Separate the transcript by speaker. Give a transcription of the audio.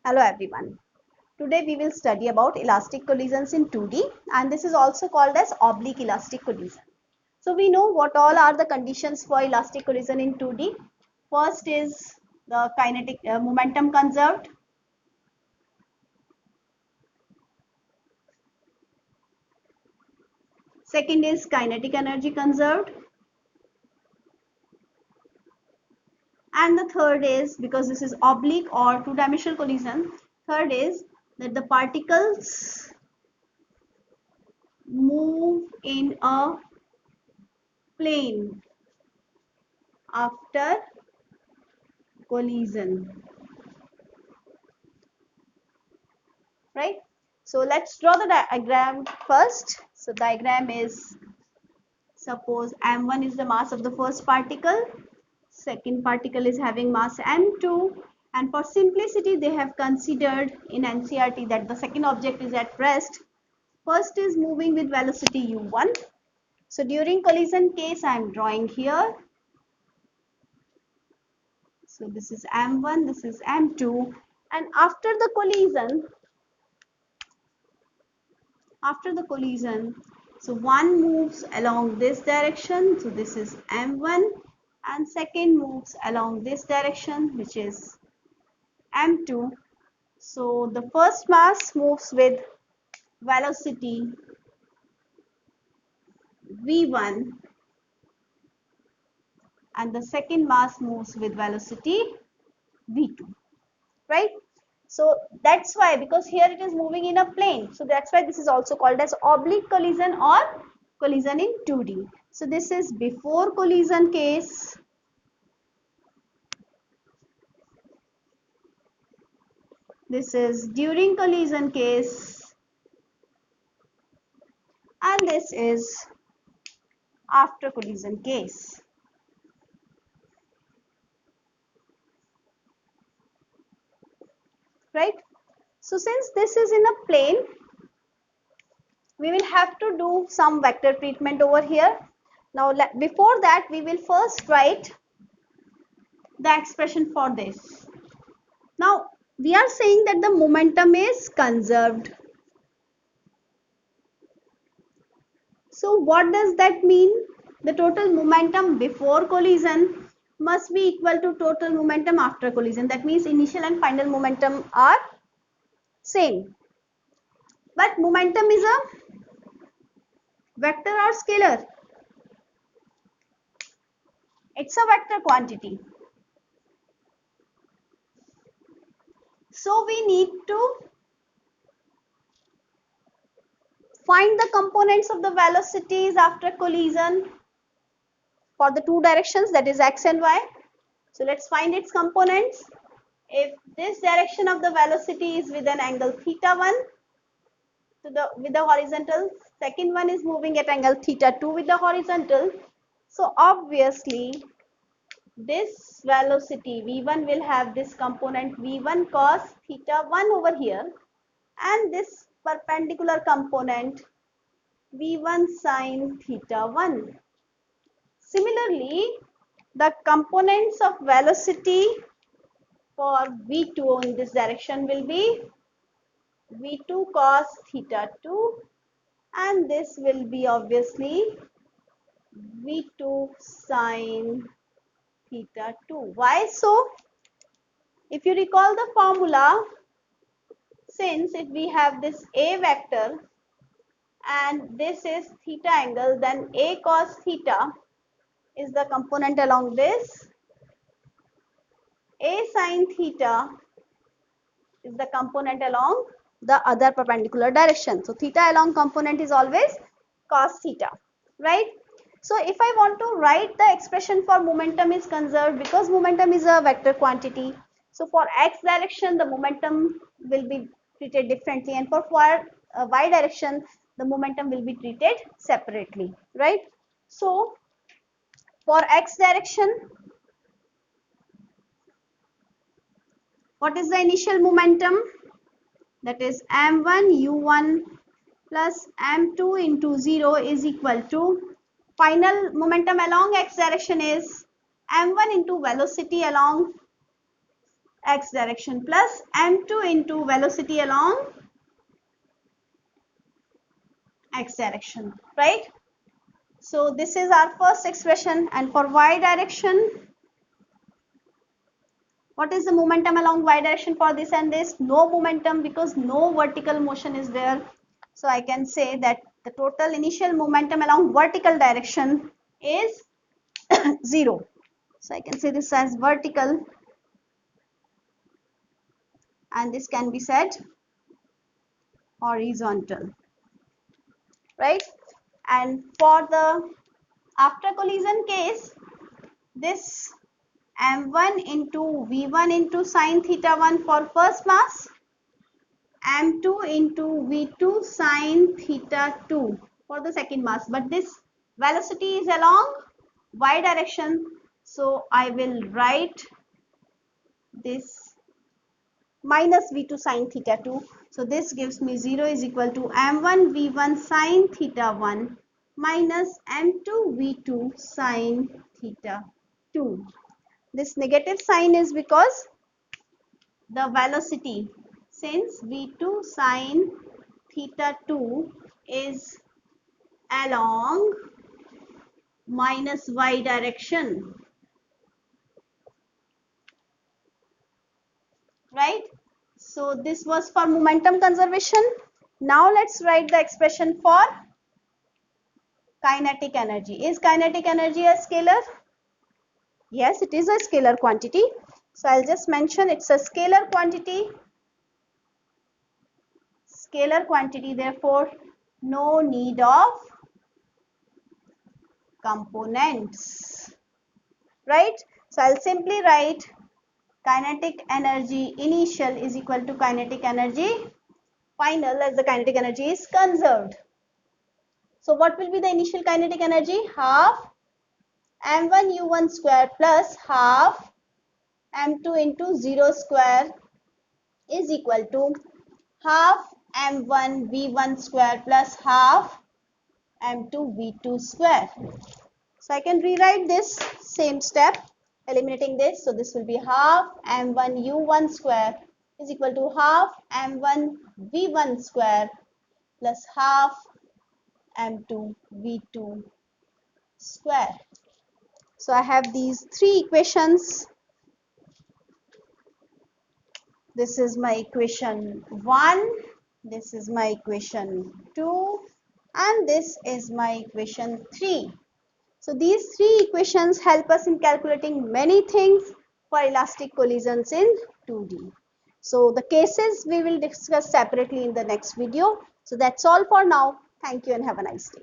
Speaker 1: Hello everyone. Today we will study about elastic collisions in 2D, and this is also called as oblique elastic collision. So we know what all are the conditions for elastic collision in 2D. First is the kinetic momentum conserved. Second is kinetic energy conserved. And the third is, because this is oblique or two-dimensional collision, third is that the particles move in a plane after collision, right? So let's draw the diagram first. So diagram is, suppose m1 is the mass of the first particle, second particle is having mass m2, and for simplicity they have considered in NCERT that the second object is at rest. First is moving with velocity u1. So during collision case I am drawing here. So this is m1, this is m2, and after the collision, so one moves along this direction, so this is m1, and second moves along this direction, which is m2. So the first mass moves with velocity v1 and the second mass moves with velocity v2, right? So that's why, because here it is moving in a plane, so that's why this is also called as oblique collision or collision in 2D. So this is before collision case, this is during collision case, and this is after collision case. Right? So since this is in a plane, we will have to do some vector treatment over here. Now before that, we will first write the expression for this. Now we are saying that the momentum is conserved. So what does that mean? The total momentum before collision must be equal to total momentum after collision. That means initial and final momentum are same. But momentum is a vector or scalar? It's a vector quantity. So we need to find the components of the velocities after collision for the two directions, that is x and y. So let's find its components. If this direction of the velocity is with an angle theta 1 with the horizontal, second one is moving at angle theta 2 with the horizontal. So obviously this velocity v1 will have this component v1 cos theta 1 over here, and this perpendicular component v1 sin theta 1. Similarly, the components of velocity for v2 in this direction will be v2 cos theta 2, and this will be obviously v2 sin theta 2. Why so? If you recall the formula, since if we have this a vector and this is theta angle, then a cos theta is the component along this, a sin theta is the component along the other perpendicular direction. So theta along component is always cos theta, right? So if I want to write the expression for momentum is conserved, because momentum is a vector quantity, so for x direction the momentum will be treated differently, and for y direction the momentum will be treated separately, right? So for x direction, what is the initial momentum? That is m1 u1 plus m2 into 0 is equal to, final momentum along x direction is m1 into velocity along x direction plus m2 into velocity along x direction, right? So this is our first expression. And for y direction, what is the momentum along y direction for this and this? No momentum, because no vertical motion is there. So I can say that the total initial momentum along vertical direction is 0. So I can say this as vertical, and this can be said horizontal, right? And for the after collision case, this m1 into v1 into sine theta 1 for first mass, m2 into v2 sine theta 2 for the second mass, but this velocity is along y direction, so I will write this minus v2 sine theta 2. So this gives me 0 is equal to m1 v1 sine theta 1 minus m2 v2 sine theta 2. This negative sign is because the velocity, since v2 sine theta 2 is along minus y direction, right? So this was for momentum conservation. Now let's write the expression for kinetic energy. Is kinetic energy a scalar? Yes, it is a scalar quantity. So I'll just mention it's a scalar quantity. Scalar quantity, therefore no need of components, right? So I'll simply write kinetic energy initial is equal to kinetic energy final, as the kinetic energy is conserved. So what will be the initial kinetic energy? Half m1 u1 square plus half m2 into 0 square is equal to half m1 v1 square plus half m2 v2 square. So I can rewrite this same step, eliminating this. So this will be half m1 u1 square is equal to half m1 v1 square plus half m2 v2 square. So I have these three equations. This is my equation 1, this is my equation 2, and this is my equation 3. So these three equations help us in calculating many things for elastic collisions in 2D. So the cases we will discuss separately in the next video. So that's all for now. Thank you and have a nice day.